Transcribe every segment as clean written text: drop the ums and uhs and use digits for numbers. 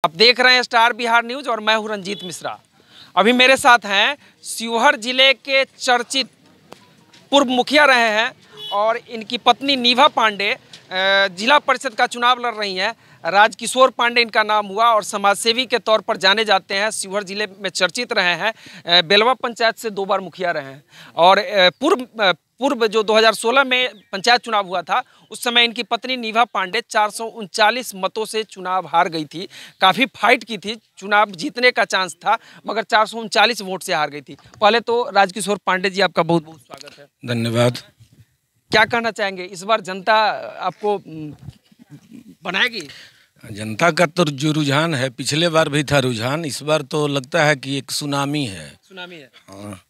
आप देख रहे हैं स्टार बिहार न्यूज और मैं हूं रंजीत मिश्रा। अभी मेरे साथ हैं शिवहर जिले के चर्चित पूर्व मुखिया रहे हैं और इनकी पत्नी नीभा पांडे जिला परिषद का चुनाव लड़ रही हैं। राजकिशोर पांडे इनका नाम हुआ और समाजसेवी के तौर पर जाने जाते हैं। शिवहर जिले में चर्चित रहे हैं। बेलवा पंचायत से 2 बार मुखिया रहे हैं और पूर्व जो 2016 में पंचायत चुनाव हुआ था उस समय इनकी पत्नी नीभा पांडे 439 मतों से चुनाव हार गई थी। काफ़ी फाइट की थी, चुनाव जीतने का चांस था मगर 439 वोट से हार गई थी। पहले तो राजकिशोर पांडे जी आपका बहुत बहुत स्वागत है। धन्यवाद। क्या कहना चाहेंगे, इस बार जनता आपको बनाएगी? जनता का तो जो रुझान है, पिछले बार भी था रुझान, इस बार तो लगता है कि एक सुनामी है। हाँ,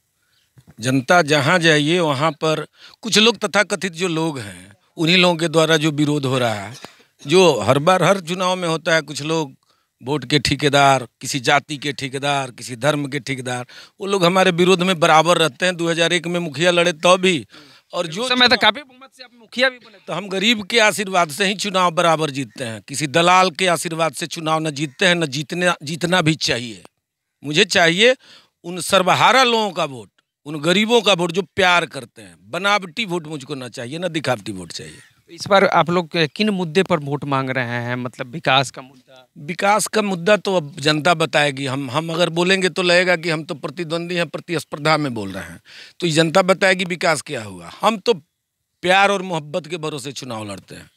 जनता जहाँ जाइए वहाँ पर कुछ लोग तथाकथित जो लोग हैं उन्हीं लोगों के द्वारा जो विरोध हो रहा है, जो हर बार हर चुनाव में होता है। कुछ लोग वोट के ठेकेदार, किसी जाति के ठेकेदार, किसी धर्म के ठेकेदार, वो लोग हमारे विरोध में बराबर रहते हैं। 2001 में मुखिया लड़े तो भी, और जो समय तक काफी बहुमत से आप मुखिया भी बने, तो हम गरीब के आशीर्वाद से ही चुनाव बराबर जीतते हैं। किसी दलाल के आशीर्वाद से चुनाव न जीतते हैं, न जीतना भी चाहिए। मुझे चाहिए उन सर्वहारा लोगों का वोट, उन गरीबों का वोट जो प्यार करते हैं। बनावटी वोट मुझको ना चाहिए, ना दिखावटी वोट चाहिए। इस बार आप लोग किन मुद्दे पर वोट मांग रहे हैं? मतलब विकास का मुद्दा? विकास का मुद्दा तो अब जनता बताएगी। हम अगर बोलेंगे तो लगेगा कि हम तो प्रतिद्वंदी हैं, प्रतिस्पर्धा में बोल रहे हैं। तो ये जनता बताएगी विकास क्या हुआ। हम तो प्यार और मोहब्बत के भरोसे चुनाव लड़ते हैं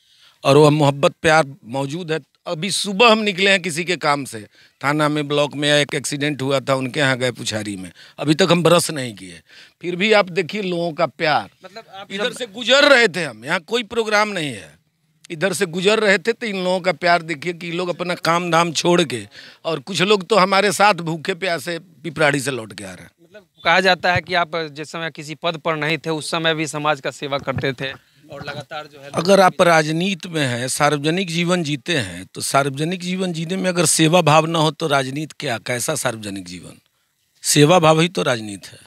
और वह मोहब्बत प्यार मौजूद है। अभी सुबह हम निकले हैं किसी के काम से, थाना में, ब्लॉक में एक एक्सीडेंट हुआ था, उनके यहाँ गए पुछारी में। अभी तक हम ब्रश नहीं किए, फिर भी आप देखिए लोगों का प्यार। मतलब आप इधर से गुजर रहे थे हम, यहाँ कोई प्रोग्राम नहीं है, इधर से गुजर रहे थे तो इन लोगों का प्यार देखिए कि लोग अपना काम धाम छोड़ के, और कुछ लोग तो हमारे साथ भूखे प्यासे पिपराड़ी से लौट के आ रहे हैं। मतलब कहा जाता है कि आप जिस समय किसी पद पर नहीं थे उस समय भी समाज का सेवा करते थे और लगातार जो है, अगर आप राजनीति में हैं, सार्वजनिक जीवन जीते हैं, तो सार्वजनिक जीवन जीने में अगर सेवा भाव ना हो तो राजनीति क्या, कैसा सार्वजनिक जीवन? सेवा भाव ही तो राजनीति है।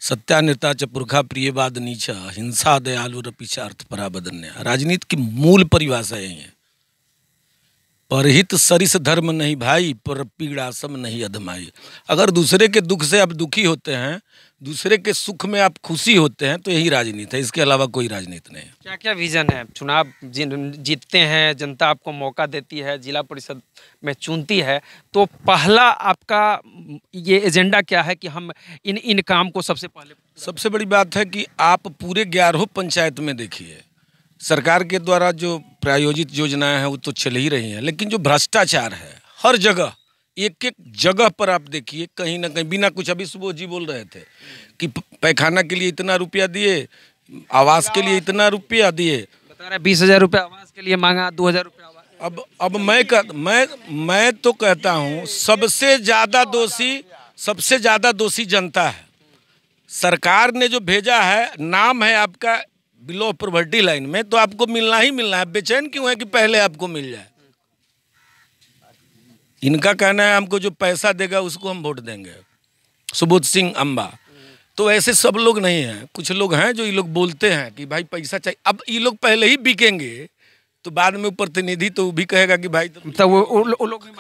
सत्यानिता च पुरखा प्रियवाद नीचा, हिंसा दयालु रपिचा अर्थ पराबदन्य। राजनीति की मूल परिभाषा यही है। परहित सरिस धर्म नहीं भाई, पर पीड़ा सम नहीं अधमाई। अगर दूसरे के दुख से आप दुखी होते हैं, दूसरे के सुख में आप खुशी होते हैं, तो यही राजनीति है। इसके अलावा कोई राजनीति नहीं है। क्या क्या विजन है? चुनाव जीतते हैं, जनता आपको मौका देती है, जिला परिषद में चुनती है, तो पहला आपका ये एजेंडा क्या है कि हम इन काम को सबसे पहले? सबसे बड़ी बात है कि आप पूरे 11 पंचायत में देखिए, सरकार के द्वारा जो प्रायोजित योजनाएं हैं वो तो चल ही रही हैं, लेकिन जो भ्रष्टाचार है हर जगह, एक एक जगह पर आप देखिए, कहीं ना कहीं बिना कुछ। अभी सुबह जी बोल रहे थे कि पैखाना के लिए इतना रुपया दिए, आवास के लिए इतना रुपया दिए, बता रहे 20,000 रुपये आवास के लिए मांगा, 2,000 रुपये आवास। अब मैं तो कहता हूँ सबसे ज़्यादा दोषी जनता है। सरकार ने जो भेजा है, नाम है आपका बिलो पॉवर्टी लाइन में, तो आपको मिलना ही मिलना है। बेचैन क्यों है कि पहले आपको मिल जाए? इनका कहना है हमको जो पैसा देगा उसको हम वोट देंगे, सुबोध सिंह अम्बा। तो ऐसे सब लोग नहीं हैं, कुछ लोग हैं जो ये लोग बोलते हैं कि भाई पैसा चाहिए। अब ये लोग पहले ही बिकेंगे तो बाद में प्रतिनिधि तो भी कहेगा कि भाई, तो वो लोग भी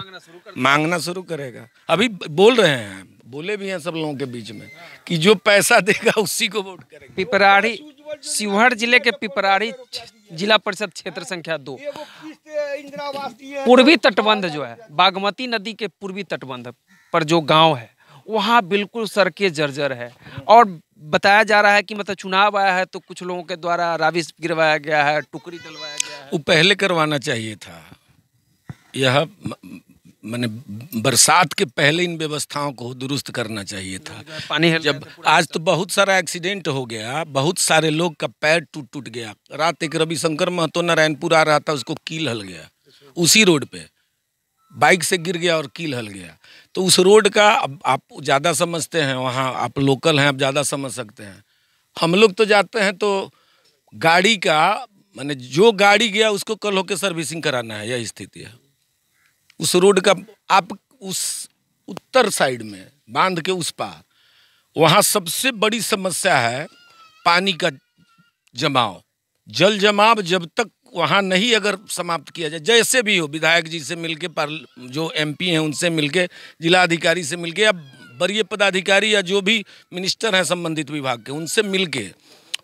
मांगना शुरू करेगा। अभी बोल रहे हैं, बोले भी हैं सब लोगों के बीच में कि जो पैसा देगा उसी को वोट करेंगे। पिपराड़ी, शिवहर जिले के पिपराड़ी जिला परिषद क्षेत्र संख्या 2, पूर्वी तटबंध जो है, बागमती नदी के पूर्वी तटबंध पर जो गांव है वहाँ बिल्कुल सड़कें जर्जर है। और बताया जा रहा है कि मतलब चुनाव आया है तो कुछ लोगों के द्वारा राविश गिरवाया गया है, टुकड़ी डलवाया गया है। वो पहले करवाना चाहिए था। यह मैंने बरसात के पहले इन व्यवस्थाओं को दुरुस्त करना चाहिए था। पानी जब आज तो बहुत सारा एक्सीडेंट हो गया, बहुत सारे लोग का पैर टूट गया। रात एक रविशंकर महतो नारायणपुर आ रहा था, उसको कील हल गया, उसी रोड पे बाइक से गिर गया और कील हल गया। तो उस रोड का अब आप ज़्यादा समझते हैं, वहाँ आप लोकल हैं, आप ज़्यादा समझ सकते हैं। हम लोग तो जाते हैं तो गाड़ी का माने जो गाड़ी गया उसको कल होकर सर्विसिंग कराना है, यह स्थिति है उस रोड का। आप उस उत्तर साइड में बांध के उस पार, वहाँ सबसे बड़ी समस्या है पानी का जमाव। जल जमाव जब तक वहाँ नहीं अगर समाप्त किया जाए, जैसे भी हो, विधायक जी से मिलके, जो MP हैं उनसे मिलके, जिला अधिकारी से मिलके, या वरीय पदाधिकारी या जो भी मिनिस्टर हैं संबंधित विभाग के, उनसे मिलके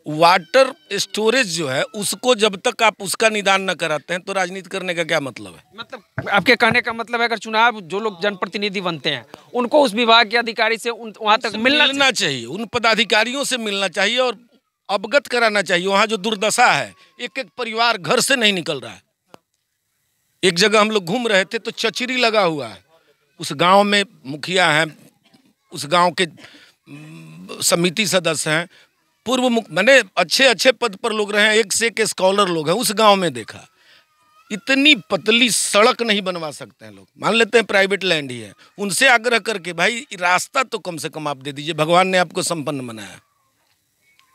वाटर स्टोरेज जो है उसको जब तक आप उसका निदान न कराते हैं तो राजनीति करने का क्या मतलब है। मतलब आपके कहने का मतलब है अगर चुनाव जो लोग जनप्रतिनिधि बनते हैं उनको उस विभाग के अधिकारी से वहाँ तक मिलना चाहिए, उन पदाधिकारियों से मिलना चाहिए और अवगत कराना चाहिए। वहाँ जो दुर्दशा है, एक एक परिवार घर से नहीं निकल रहा है। एक जगह हम लोग घूम रहे थे तो चचरी लगा हुआ है, उस गांव में मुखिया हैं, उस गांव के समिति सदस्य हैं, पूर्व मैंने अच्छे पद पर लोग रहे हैं, एक से एक स्कॉलर लोग हैं, उस गांव में देखा। इतनी पतली सड़क नहीं बनवा सकते हैं लोग, मान लेते हैं प्राइवेट लैंड ही है, उनसे आग्रह करके भाई रास्ता तो कम से कम आप दे दीजिए, भगवान ने आपको संपन्न बनाया।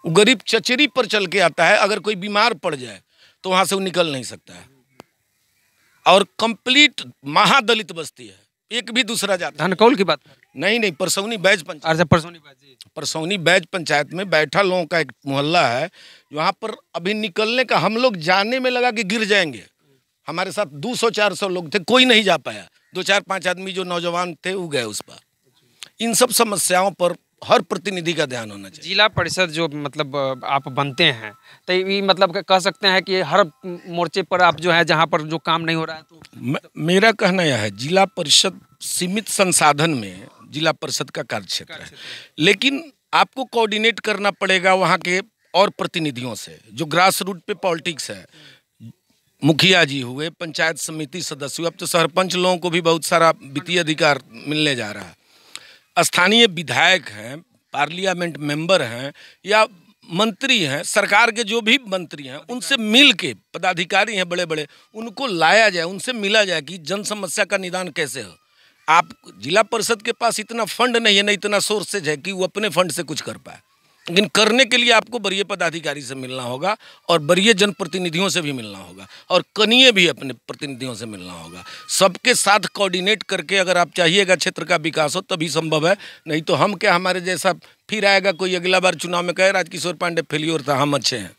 वो गरीब चचरी पर चल के आता है, अगर कोई बीमार पड़ जाए तो वहां से वो निकल नहीं सकता है। और कंप्लीट महादलित बस्ती है, एक भी दूसरा जाति। धनकौल की बात नहीं, परसौनी बैज पंचायत, परसौनी बैज पंचायत में बैठा लोगों का एक मोहल्ला है, वहाँ पर अभी निकलने का हम लोग जाने में लगा कि गिर जाएंगे। हमारे साथ 200-400 लोग थे, कोई नहीं जा पाया, 2-4-5 आदमी जो नौजवान थे वो गए उस पर। इन सब समस्याओं पर हर प्रतिनिधि का ध्यान होना चाहिए। जिला परिषद जो मतलब आप बनते हैं तो ये मतलब कह सकते हैं कि हर मोर्चे पर आप जो है जहाँ पर जो काम नहीं हो रहा है तो मेरा कहना यह है, जिला परिषद सीमित संसाधन में जिला परिषद का कार्यक्षेत्र है, लेकिन आपको कोऑर्डिनेट करना पड़ेगा वहाँ के और प्रतिनिधियों से, जो ग्रास रूट पे पॉलिटिक्स है। मुखिया जी हुए, पंचायत समिति सदस्य हुए, अब तो सरपंच लोगों को भी बहुत सारा वित्तीय अधिकार मिलने जा रहा है। स्थानीय विधायक हैं, पार्लियामेंट मेंबर हैं या मंत्री हैं, सरकार के जो भी मंत्री हैं उनसे मिल के, पदाधिकारी हैं बड़े बड़े, उनको लाया जाए, उनसे मिला जाए कि जन समस्या का निदान कैसे हो। आप जिला परिषद के पास इतना फंड नहीं है, न इतना सोर्सेज है कि वो अपने फंड से कुछ कर पाए, लेकिन करने के लिए आपको वरीय पदाधिकारी से मिलना होगा और वरीय जनप्रतिनिधियों से भी मिलना होगा और कनीय भी अपने प्रतिनिधियों से मिलना होगा। सबके साथ कोऑर्डिनेट करके अगर आप चाहिएगा क्षेत्र का विकास हो तभी संभव है, नहीं तो हम क्या, हमारे जैसा फिर आएगा कोई अगला बार चुनाव में कहे राजकिशोर पांडे फेलियर था, हम अच्छे हैं।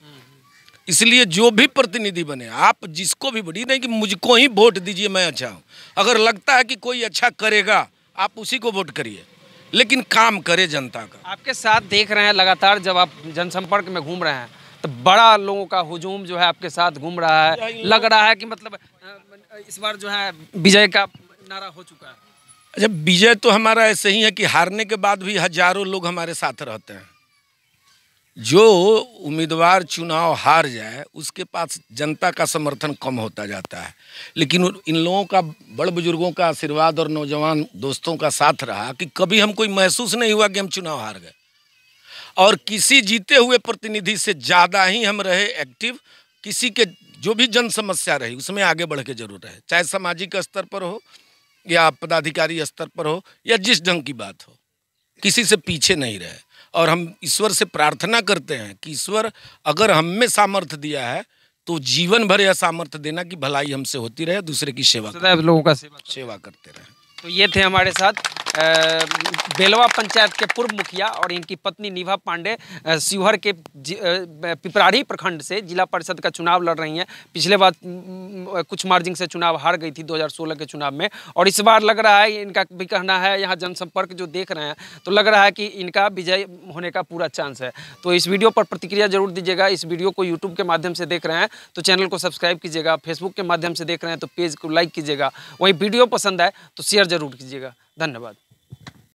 इसलिए जो भी प्रतिनिधि बने, आप जिसको भी, बड़ी नहीं कि मुझको ही वोट दीजिए मैं अच्छा हूँ, अगर लगता है कि कोई अच्छा करेगा आप उसी को वोट करिए, लेकिन काम करे जनता का। आपके साथ देख रहे हैं लगातार, जब आप जनसंपर्क में घूम रहे हैं तो बड़ा लोगों का हुजूम जो है आपके साथ घूम रहा है, लग रहा है कि मतलब इस बार जो है विजय का नारा हो चुका है। अच्छा, विजय तो हमारा ऐसे ही है कि हारने के बाद भी हजारों लोग हमारे साथ रहते हैं। जो उम्मीदवार चुनाव हार जाए उसके पास जनता का समर्थन कम होता जाता है, लेकिन इन लोगों का, बड़ बुजुर्गों का आशीर्वाद और नौजवान दोस्तों का साथ रहा कि कभी हमको महसूस नहीं हुआ कि हम चुनाव हार गए। और किसी जीते हुए प्रतिनिधि से ज़्यादा ही हम रहे एक्टिव, किसी के जो भी जन समस्या रही उसमें आगे बढ़ के जरूर रहे, चाहे सामाजिक स्तर पर हो या पदाधिकारी स्तर पर हो या जिस ढंग की बात हो, किसी से पीछे नहीं रहे। और हम ईश्वर से प्रार्थना करते हैं कि ईश्वर अगर हम में सामर्थ्य दिया है तो जीवन भर यह सामर्थ्य देना कि भलाई हमसे होती रहे, दूसरे की सेवा, सदैव लोगों का सेवा करते रहे। तो ये थे हमारे साथ बेलवा पंचायत के पूर्व मुखिया और इनकी पत्नी नीभा पांडे शिवहर के पिपराड़ी प्रखंड से जिला परिषद का चुनाव लड़ रही हैं। पिछले बार कुछ मार्जिन से चुनाव हार गई थी 2016 के चुनाव में, और इस बार लग रहा है, इनका भी कहना है, यहाँ जनसंपर्क जो देख रहे हैं तो लग रहा है कि इनका विजय होने का पूरा चांस है। तो इस वीडियो पर प्रतिक्रिया जरूर दीजिएगा। इस वीडियो को यूट्यूब के माध्यम से देख रहे हैं तो चैनल को सब्सक्राइब कीजिएगा, फेसबुक के माध्यम से देख रहे हैं तो पेज को लाइक कीजिएगा, वहीं वीडियो पसंद आए तो शेयर जरूर कीजिएगा। धन्यवाद।